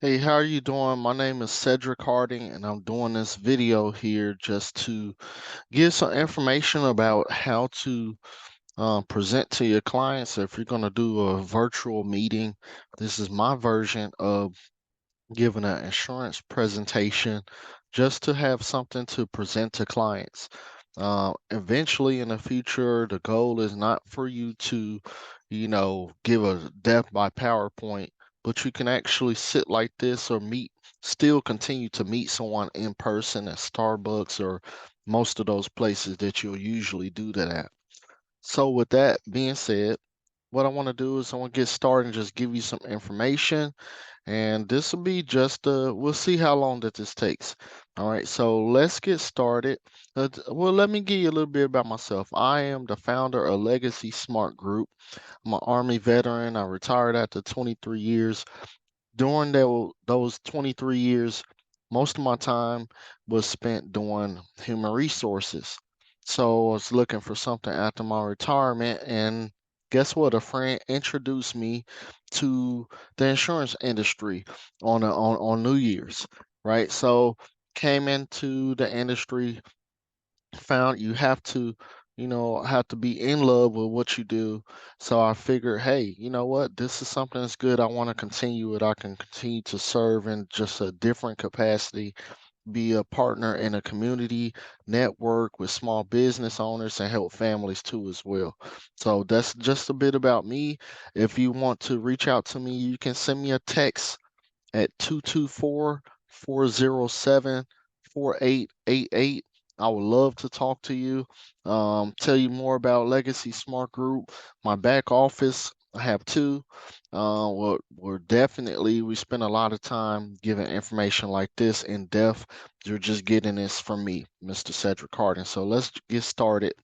Hey, how are you doing? My name is Cedric Harding, and I'm doing this video here just to give some information about how to present to your clients. If you're going to do a virtual meeting, this is my version of giving an insurance presentation just to have something to present to clients. Eventually, in the future, the goal is not for you to, give a death by PowerPoint, but you can actually sit like this or still continue to meet someone in person at Starbucks or most of those places that you'll usually do that at. So, with that being said, what I want to do is I want to get started and just give you some information, and this will be just we'll see how long that this takes. All right, so let's get started. Well, let me give you a little bit about myself. I am the founder of Legacy Smart Group. I'm an Army veteran. I retired after 23 years. During those 23 years, most of my time was spent doing human resources. So I was looking for something after my retirement, and guess what? A friend introduced me to the insurance industry on New Year's, right? So came into the industry, found you have to, have to be in love with what you do. So I figured, hey, you know what? This is something that's good. I want to continue it. I can continue to serve in just a different capacity, be a partner in a community, network with small business owners, and help families too as well. So that's just a bit about me. If you want to reach out to me, you can send me a text at 224-407-4888. I would love to talk to you, tell you more about Legacy Smart Group. My back office, I have two. We're definitely, we spend a lot of time giving information like this in depth. You're just getting this from me, Mr. Cedric Harding. So let's get started.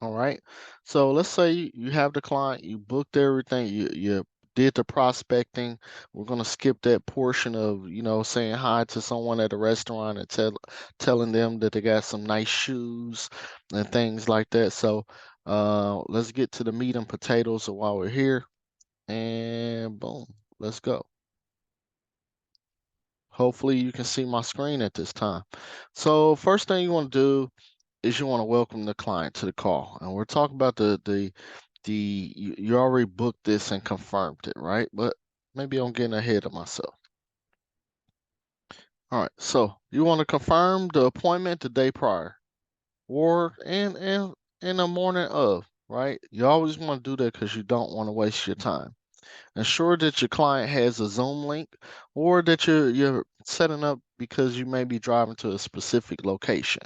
All right. So let's say you have the client, you booked everything, you did the prospecting. We're gonna skip that portion of, saying hi to someone at a restaurant and telling them that they got some nice shoes and things like that. So let's get to the meat and potatoes of while we're here. And boom, let's go. Hopefully you can see my screen at this time. So first thing you want to do is you want to welcome the client to the call. And we're talking about you already booked this and confirmed it, right? But maybe I'm getting ahead of myself. All right, so you want to confirm the appointment the day prior or in the morning of, right? You always want to do that because you don't want to waste your time. Ensure that your client has a Zoom link or that you're setting up because you may be driving to a specific location,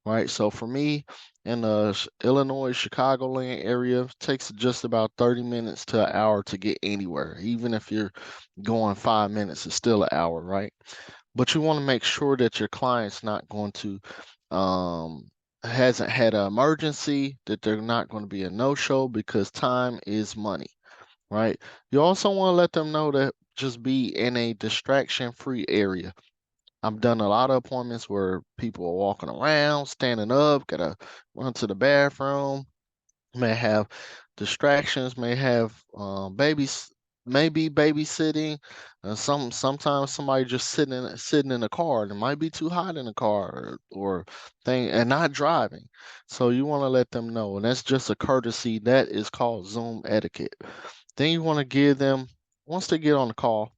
right? So for me, in the Illinois, Chicagoland area, it takes just about 30 minutes to an hour to get anywhere. Even if you're going 5 minutes, it's still an hour, right? But you want to make sure that your client's not going to um hasn't had an emergency, that they're not going to be a no-show because time is money, right? You also want to let them know that just be in a distraction-free area. I've done a lot of appointments where people are walking around, standing up, gotta run to the bathroom, may have distractions, may have babies, maybe babysitting. Sometimes somebody just sitting in the car, and it might be too hot in the car or thing, and not driving. So you want to let them know, and that's just a courtesy. That is called Zoom etiquette. Then you want to give them once they get on the call,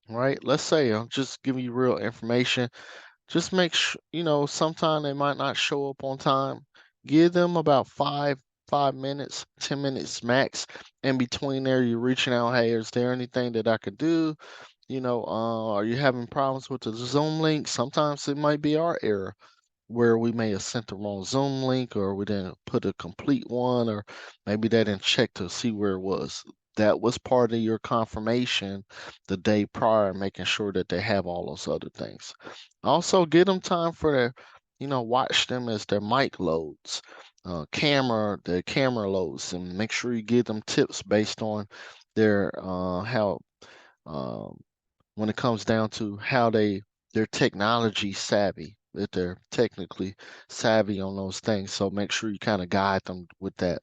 right? Let's say I'm just giving you real information. Just make sure, sometime they might not show up on time. Give them about 5 minutes, 10 minutes max. In between there, you're reaching out. Hey, is there anything that I could do? Are you having problems with the Zoom link? Sometimes it might be our error where we may have sent the wrong Zoom link or we didn't put a complete one, or maybe they didn't check to see where it was. That was part of your confirmation the day prior, making sure that they have all those other things. Also, give them time for watch them as their mic loads, their camera loads, and make sure you give them tips based on their how um, when it comes down to how they're technology savvy, that they're technically savvy on those things. So make sure you kind of guide them with that.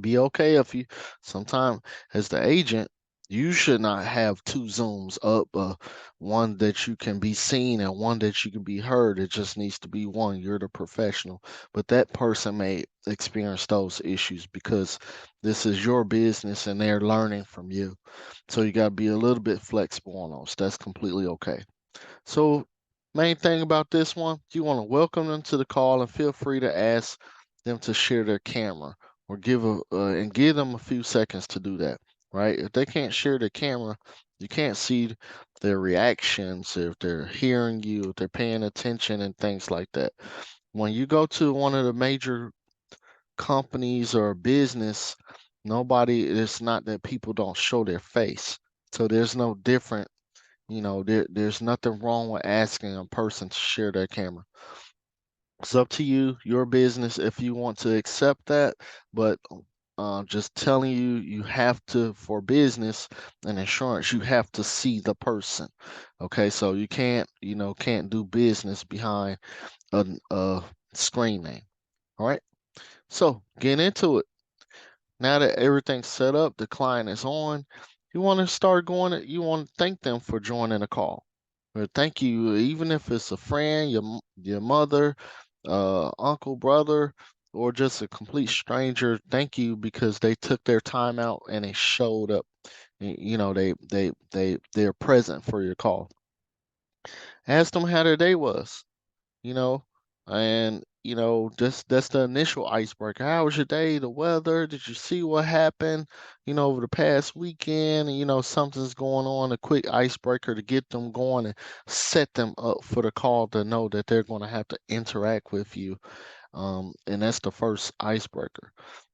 Be okay if you sometime as the agent, You should not have two Zooms up, one that you can be seen and one that you can be heard. It just needs to be one. You're the professional. But that person may experience those issues because this is your business and they're learning from you. So you got to be a little bit flexible on those. That's completely okay. So, main thing about this one, you want to welcome them to the call and feel free to ask them to share their camera or give them a few seconds to do that. Right? If they can't share their camera, you can't see their reactions, if they're hearing you, if they're paying attention, and things like that. When you go to one of the major companies or business, it's not that people don't show their face. So there's no different, there's nothing wrong with asking a person to share their camera. It's up to you, your business, if you want to accept that. But just telling you, you have to, for business and insurance, you have to see the person. Okay, so you can't do business behind a screen name. All right, so get into it. Now that everything's set up, the client is on, you want to start you want to thank them for joining the call. Or thank you, even if it's a friend, your mother, uncle, brother, or just a complete stranger. Thank you because they took their time out and they showed up. They're present for your call. Ask them how their day was, you know, and that's the initial icebreaker. How was your day? The weather? Did you see what happened? Over the past weekend, and something's going on. A quick icebreaker to get them going and set them up for the call to know that they're going to have to interact with you. And that's the first icebreaker.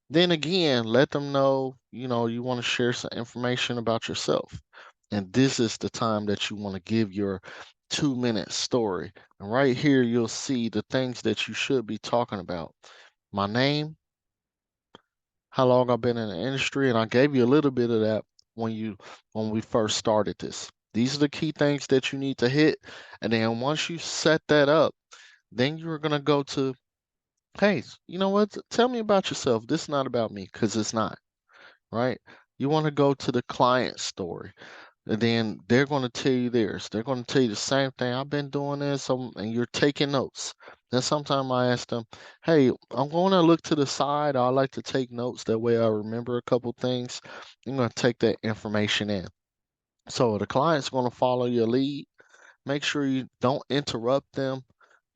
Then again, let them know, you want to share some information about yourself. And this is the time that you want to give your 2-minute story. And right here, you'll see the things that you should be talking about. My name, how long I've been in the industry, and I gave you a little bit of that when we first started this. These are the key things that you need to hit. And then once you set that up, then you're gonna go to, hey, you know what? Tell me about yourself. This is not about me because it's not, right? You want to go to the client story. And then they're going to tell you theirs. They're going to tell you the same thing. I've been doing this, and you're taking notes. Then sometimes I ask them, hey, I'm going to look to the side. I like to take notes. That way I remember a couple things. I'm going to take that information in. So the client's going to follow your lead. Make sure you don't interrupt them,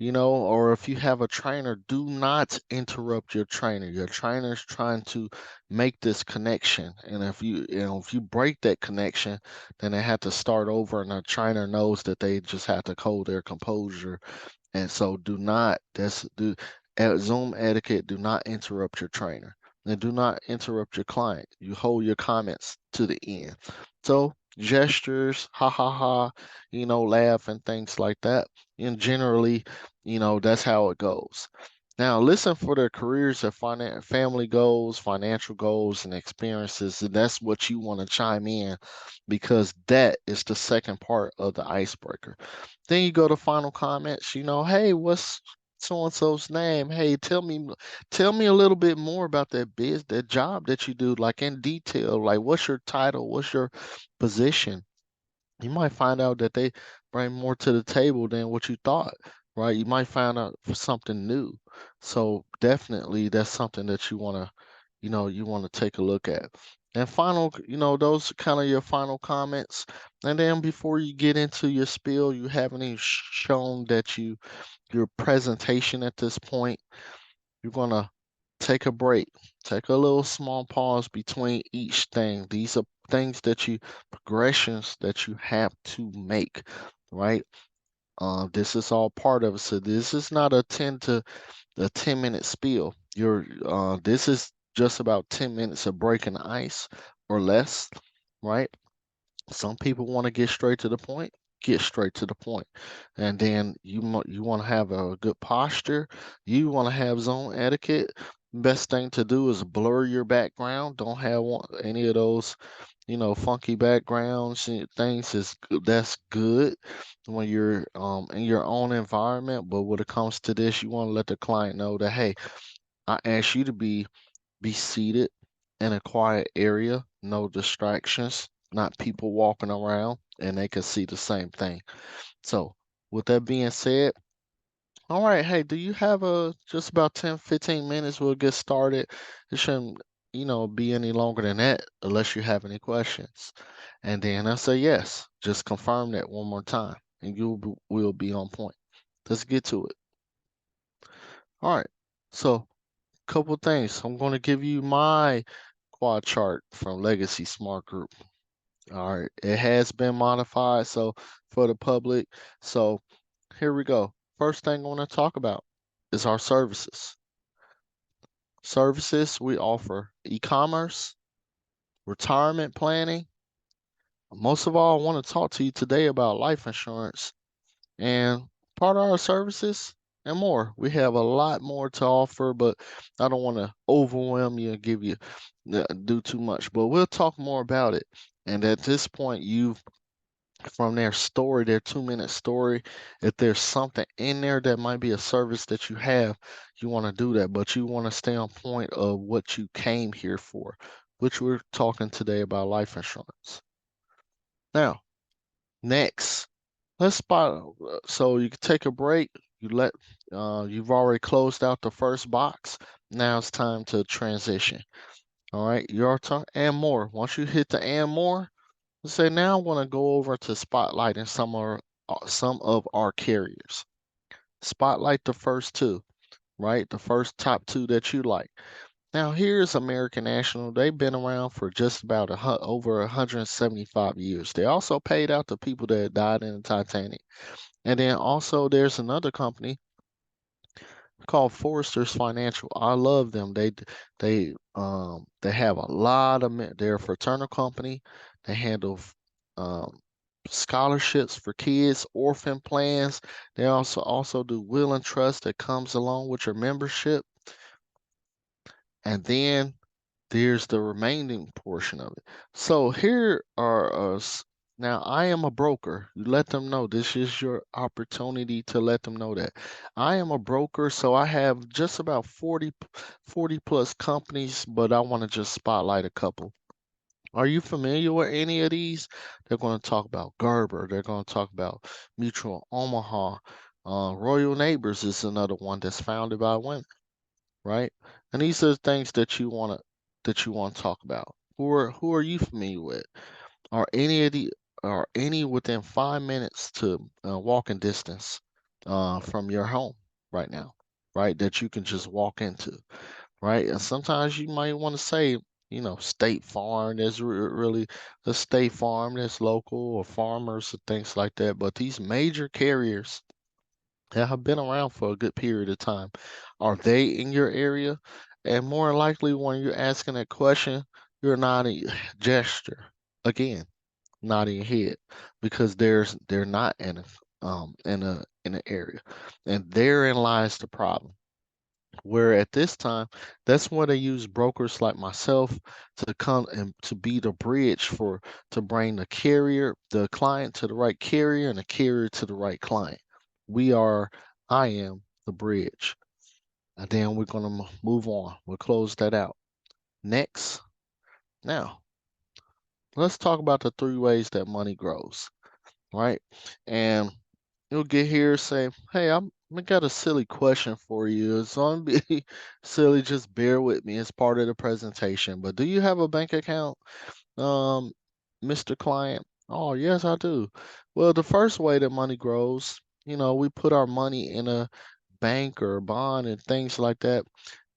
or if you have a trainer, do not interrupt your trainer. Your trainer is trying to make this connection. And if you break that connection, then they have to start over, and the trainer knows that they just have to hold their composure. And so do not that's do at Zoom etiquette, do not interrupt your trainer. And do not interrupt your client. You hold your comments to the end. So gestures, ha ha ha, laugh and things like that. And generally, that's how it goes. Now, listen for their careers, their family goals, financial goals, and experiences. And that's what you want to chime in because that is the second part of the icebreaker. Then you go to final comments, hey, what's so and so's name? Hey, tell me a little bit more about that job that you do, like in detail. Like, what's your title? What's your position? You might find out that they bring more to the table than what you thought, right? You might find out for something new. So definitely that's something that you want to take a look at. And final, those are kind of your final comments. And then before you get into your spiel, you haven't even shown that your presentation at this point, you're gonna take a break, take a little small pause between each thing. These are things progressions that you have to make, right? This is all part of it. So this is not a 10-minute spiel. This is just about 10 minutes of breaking the ice or less, right? Some people want to get straight to the point. Get straight to the point, and then you want to have a good posture. You want to have zone etiquette. Best thing to do is blur your background. Don't have any of those, funky backgrounds and things. That's good when you're in your own environment. But when it comes to this, you want to let the client know that, hey, I ask you to be seated in a quiet area, no distractions. not people walking around, and they can see the same thing. So, with that being said, all right, hey, do you have just about 10, 15 minutes? We'll get started. It shouldn't, be any longer than that unless you have any questions. And then I say yes. Just confirm that one more time, and will be on point. Let's get to it. All right. So, couple things. I'm going to give you my quad chart from Legacy Smart Group. All right. It has been modified so for the public. So, here we go. First thing I want to talk about is our services. Services we offer e-commerce, retirement planning. Most of all, I want to talk to you today about life insurance and part of our services and more. We have a lot more to offer, but I don't want to overwhelm you and give you do too much. But we'll talk more about it. And at this point, you've from their story, their 2 minute story, if there's something in there that might be a service that you have, you want to do that, but you want to stay on point of what you came here for, which we're talking today about life insurance. Now, next, let's spot. So you can take a break. You've already closed out the first box. Now it's time to transition. All right, your turn and more. Once you hit the and more, say now I want to go over to spotlighting some of our carriers. Spotlight the first two, right? The first top two that you like. Now here's American National. They've been around for just about over 175 years. They also paid out the people that died in the Titanic. And then also there's another company called Foresters Financial. I love them. They have a lot of they're a fraternal company. They handle um scholarships for kids, orphan plans. They also do will and trust that comes along with your membership. And then there's the remaining portion of it. So here are us. Now, I am a broker. You let them know this is your opportunity to let them know that. I am a broker, so I have just about 40 plus companies, but I want to just spotlight a couple. Are you familiar with any of these? They're going to talk about Gerber. They're going to talk about Mutual Omaha. Royal Neighbors is another one that's founded by women, right? And these are the things that you want to talk about. Who are you familiar with? Are any of the are any within 5 minutes to walking distance from your home right now, right? That you can just walk into, right? And sometimes you might want to say, State Farm. There's really a State Farm that's local or farmers or things like that. But these major carriers that have been around for a good period of time. Are they in your area? And more likely, when you're asking that question, you're nodding gesture again, nodding your head because they're not in an area, and therein lies the problem. Where at this time, that's where they use brokers like myself to come and to be the bridge to bring the client to the right carrier and the carrier to the right client. We are, I am the bridge. And then we're going to move on. We'll close that out. Next, now, let's talk about the three ways that money grows, right? And you'll get here say, "Hey, I got a silly question for you. It's gonna be silly. Just bear with me. It's part of the presentation. But do you have a bank account, um, Mr. Client?" Oh, yes, I do. Well, the first way that money grows, we put our money in a bank or a bond and things like that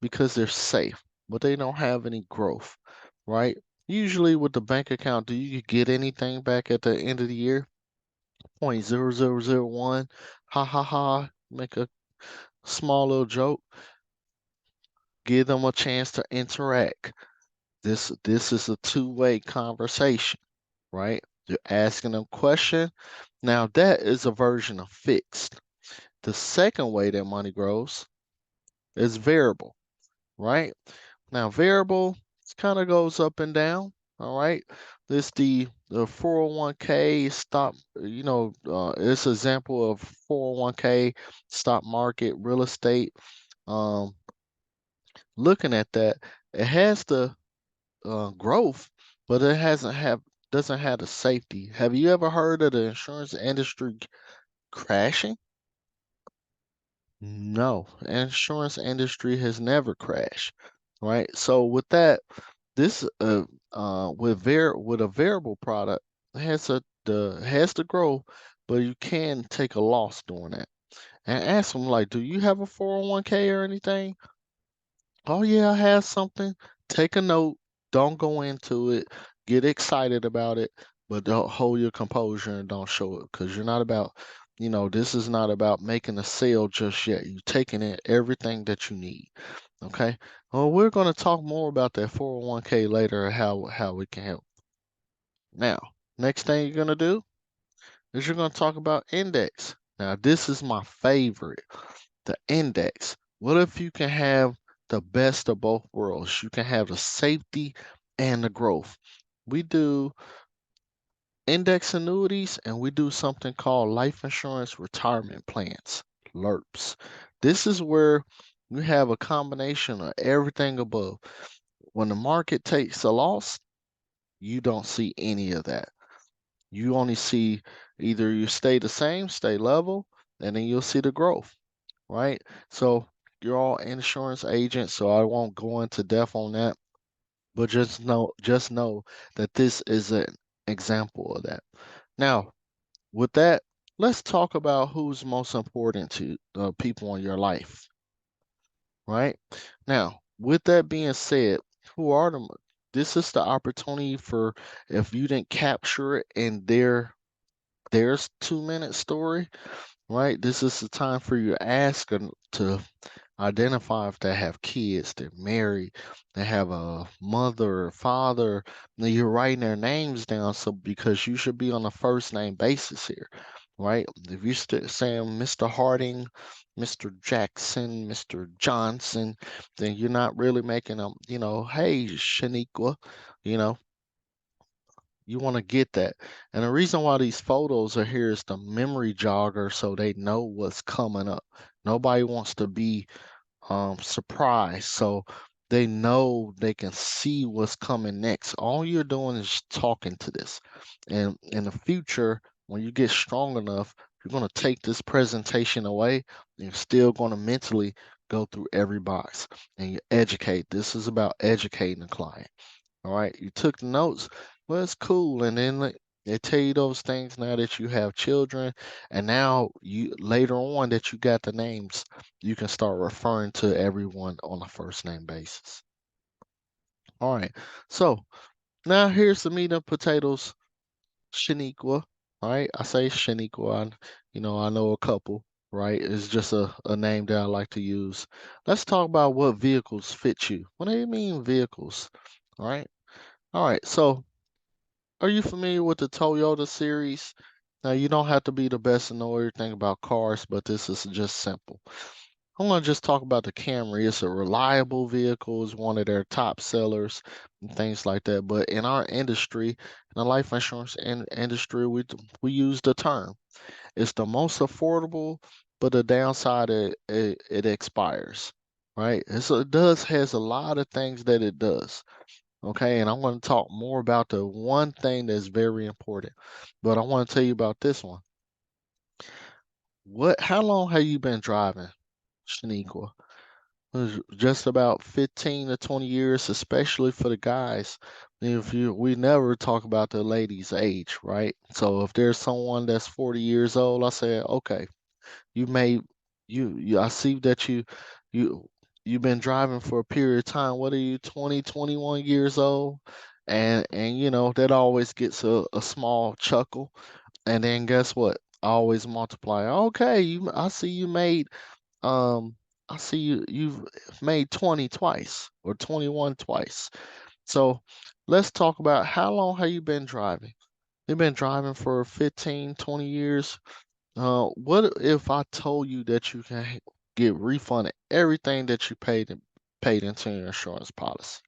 because they're safe, but they don't have any growth, right? Usually with the bank account, do you get anything back at the end of the year? 0.0001. Ha ha ha. Make a small little joke. Give them a chance to interact. This is a two-way conversation, right? You're asking them question. Now that is a version of fixed. The second way that money grows is variable, right? Now variable kind of goes up and down. All right. This the 401k stock, it's an example of 401k, stock market, real estate. Um, Looking at that, it has the growth, but it hasn't have doesn't have the safety. Have you ever heard of the insurance industry crashing? No, insurance industry has never crashed, right? So with that, this with a variable product has to grow, but you can take a loss doing that. And ask them like, do you have a 401k or anything? Oh yeah, I have something. Take a note. Don't go into it. Get excited about it, but don't hold your composure and don't show it because you're not about, this is not about making a sale just yet. You're taking in everything that you need. Okay. Well, we're going to talk more about that 401k later, how we can help. Now, next thing you're going to do is you're going to talk about index. Now, this is my favorite, the index. What if you can have the best of both worlds? You can have the safety and the growth. We do index annuities and we do something called life insurance retirement plans, LERPs. This is where you have a combination of everything above. When the market takes a loss, you don't see any of that. You only see either you stay the same, stay level, and then you'll see the growth, right? So you're all insurance agents, so I won't go into depth on that, but just know that this is an example of that. Now, with that, let's talk about who's most important to the people in your life, right? Now, with that being said, who are them? This is the opportunity for if you didn't capture it in there's 2 minute story, right? This is the time for you to ask them to identify if they have kids, they're married, they have a mother or father. Now you're writing their names down so because you should be on a first name basis here, right? If you saying Mr. Harding, Mr. Jackson, Mr. Johnson, then you're not really making them, hey, Shaniqua, you know, you want to get that. And the reason why these photos are here is the memory jogger so they know what's coming up. Nobody wants to be surprise. So they know they can see what's coming next. All you're doing is talking to this. And in the future, when you get strong enough, you're going to take this presentation away and you're still going to mentally go through every box and you educate. This is about educating the client. All right. You took the notes. Well, it's cool. And then they tell you those things now that you have children, and now you later on that you got the names, you can start referring to everyone on a first name basis. All right. So now here's the meat and potatoes, Shaniqua. All right. I say Shaniqua. I know a couple, right? It's just a name that I like to use. Let's talk about what vehicles fit you. What do you mean vehicles? All right. All right. So are you familiar with the Toyota series? Now, you don't have to be the best to know everything about cars, but this is just simple. I'm going to just talk about the Camry. It's a reliable vehicle, it's one of their top sellers and things like that. But in our industry, in the life insurance industry, we use the term. It's the most affordable, but the downside it expires, right? It does has a lot of things that it does. Okay, and I'm going to talk more about the one thing that's very important. But I want to tell you about this one. How long have you been driving, Shaniqua? Just about 15 to 20 years, especially for the guys. We never talk about the ladies' age, right? So if there's someone that's 40 years old, I say, okay, you may I see that you you've been driving for a period of time. What are you, 20, 21 years old? And that always gets a small chuckle. And then guess what? I always multiply. Okay, um I see you've made 20 twice or 21 twice. So let's talk about how long have you been driving? You've been driving for 15, 20 years. What if I told you that you can get refunded everything that you paid into your insurance policy?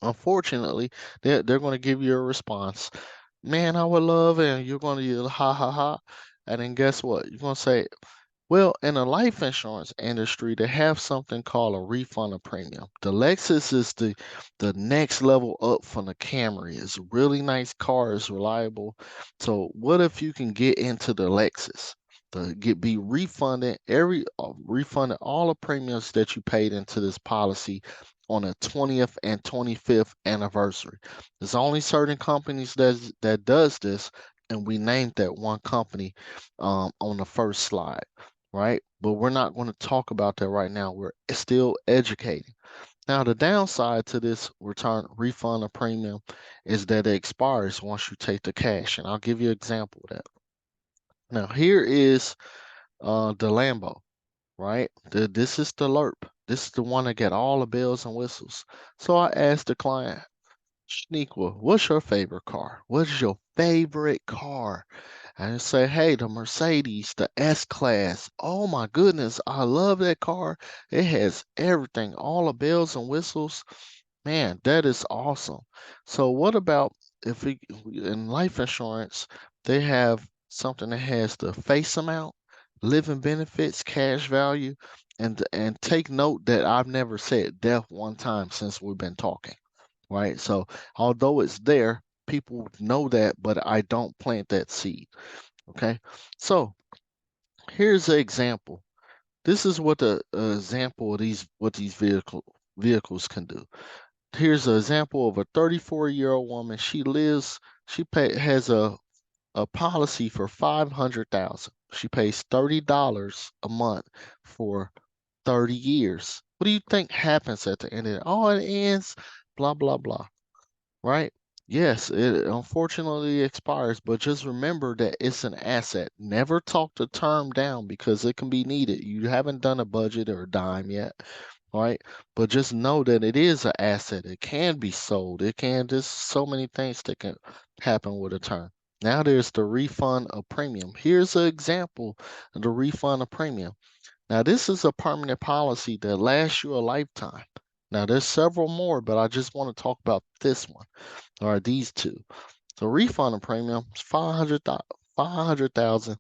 Unfortunately, they're going to give you a response. Man, I would love it. And you're going to ha ha ha. And then guess what? You're going to say, Well, in the life insurance industry, they have something called a refund of premium. The Lexus is the next level up from the Camry. It's a really nice car, it's reliable. So what if you can get into the Lexus? Be refunded refunded all the premiums that you paid into this policy on the 20th and 25th anniversary. There's only certain companies that does this, and we named that one company on the first slide, right? But we're not going to talk about that right now. We're still educating. Now, the downside to this return refund of premium is that it expires once you take the cash, and I'll give you an example of that. Now, here is the Lambo, right? This is the LERP. This is the one that got all the bells and whistles. So I asked the client, Shaniqua, what's your favorite car? What's your favorite car? And say, hey, the Mercedes, the S Class. Oh my goodness, I love that car. It has everything, all the bells and whistles. Man, that is awesome. So what about if we in life insurance, they have something that has the face amount, living benefits, cash value, and take note that I've never said death one time since we've been talking, right? So although it's there, people know that, but I don't plant that seed. Okay, so here's an example. This is what the example of these vehicles can do. Here's an example of a 34-year-old woman. Has a policy for 500,000. She pays $30 a month for 30 years. What do you think happens at the end of it? Oh, it ends, blah blah blah. Right? Yes, it unfortunately expires, but just remember that it's an asset. Never talk the term down because it can be needed. You haven't done a budget or a dime yet, right? But just know that it is an asset. It can be sold. There's so many things that can happen with a term. Now there's the refund of premium. Here's an example of the refund of premium. Now, this is a permanent policy that lasts you a lifetime. Now, there's several more, but I just want to talk about this one or these two. So, refund of premium is 500,000.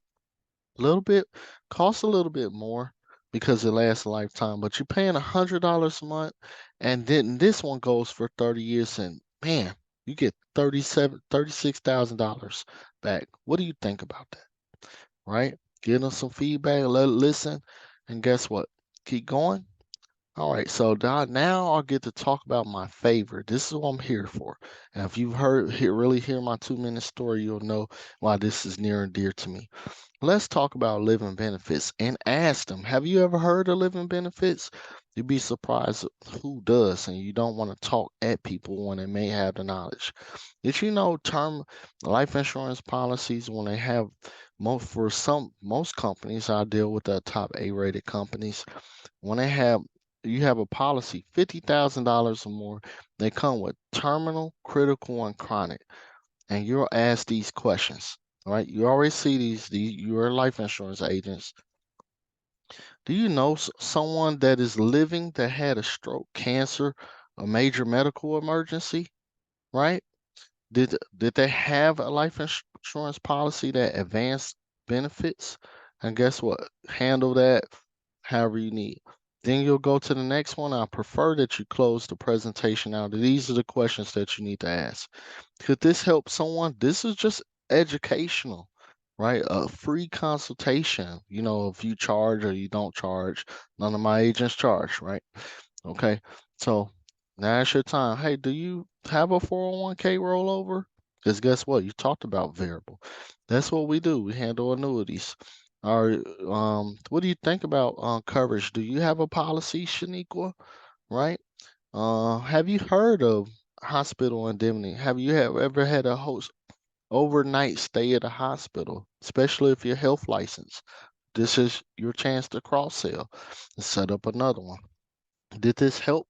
A little bit costs a little bit more because it lasts a lifetime, but you're paying $100 a month, and then this one goes for 30 years, and man, you get $36,000 back. What do you think about that? Right? Give them some feedback, listen, and guess what? Keep going. All right, so now I'll get to talk about my favorite. This is what I'm here for. And if you've really hear my 2 minute story, you'll know why this is near and dear to me. Let's talk about living benefits and ask them, have you ever heard of living benefits? You'd be surprised who does, and you don't want to talk at people when they may have the knowledge. Did you know term life insurance policies when they have most companies, I deal with the top A-rated companies, when they have you have a policy $50,000 or more, they come with terminal, critical, and chronic, and you're asked these questions. Right? You always see you're life insurance agents. Do you know someone that is living that had a stroke, cancer, a major medical emergency? Right? Did they have a life insurance policy that advanced benefits? And guess what? Handle that however you need. Then you'll go to the next one. I prefer that you close the presentation out. These are the questions that you need to ask. Could this help someone? This is just educational, right? A free consultation. If you charge or you don't charge, none of my agents charge, right? Okay. So now it's your time. Hey, do you have a 401k rollover? Because guess what? You talked about variable. That's what we do. We handle annuities. Or what do you think about coverage? Do you have a policy, Shaniqua? Right? Have you heard of hospital indemnity? Ever had a host overnight stay at a hospital, especially if you're health licensed? This is your chance to cross sell and set up another one. Did this help?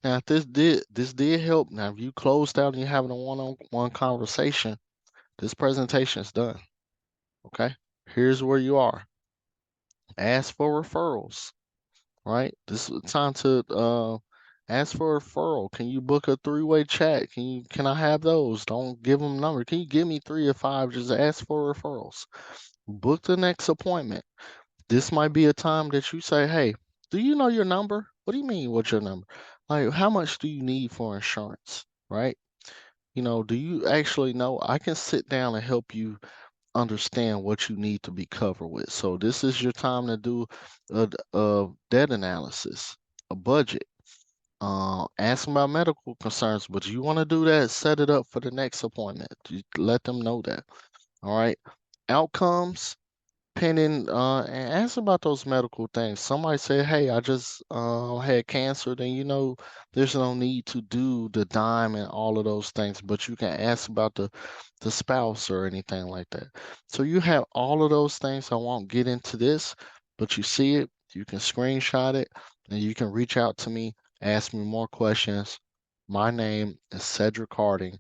Now, if this did help, now if you closed out and you're having a one-on-one conversation, this presentation is done. Okay, here's where you are. Ask for referrals. Right, this is the time to ask for a referral. Can you book a three-way chat? Can I have those? Don't give them a number. Can you give me 3 or 5? Just ask for referrals. Book the next appointment. This might be a time that you say, hey, do you know your number? What do you mean, what's your number? Like, how much do you need for insurance, right? Do you actually know? I can sit down and help you understand what you need to be covered with. So this is your time to do a debt analysis, a budget. Ask them about medical concerns, but you want to do that, set it up for the next appointment. You let them know that. All right. Outcomes, pending, and ask about those medical things. Somebody say, hey, I just had cancer, then there's no need to do the dime and all of those things, but you can ask about the spouse or anything like that. So you have all of those things. I won't get into this, but you see it, you can screenshot it, and you can reach out to me, ask me more questions. My name is Cedric Harding.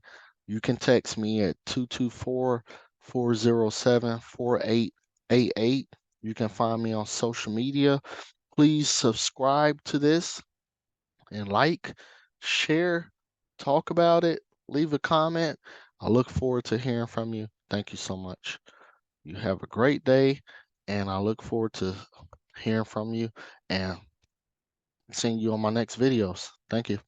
You can text me at 224-407-4888. You can find me on social media. Please subscribe to this and like, share, talk about it, leave a comment. I look forward to hearing from you. Thank you so much. You have a great day, and I look forward to hearing from you and seeing you on my next videos. Thank you.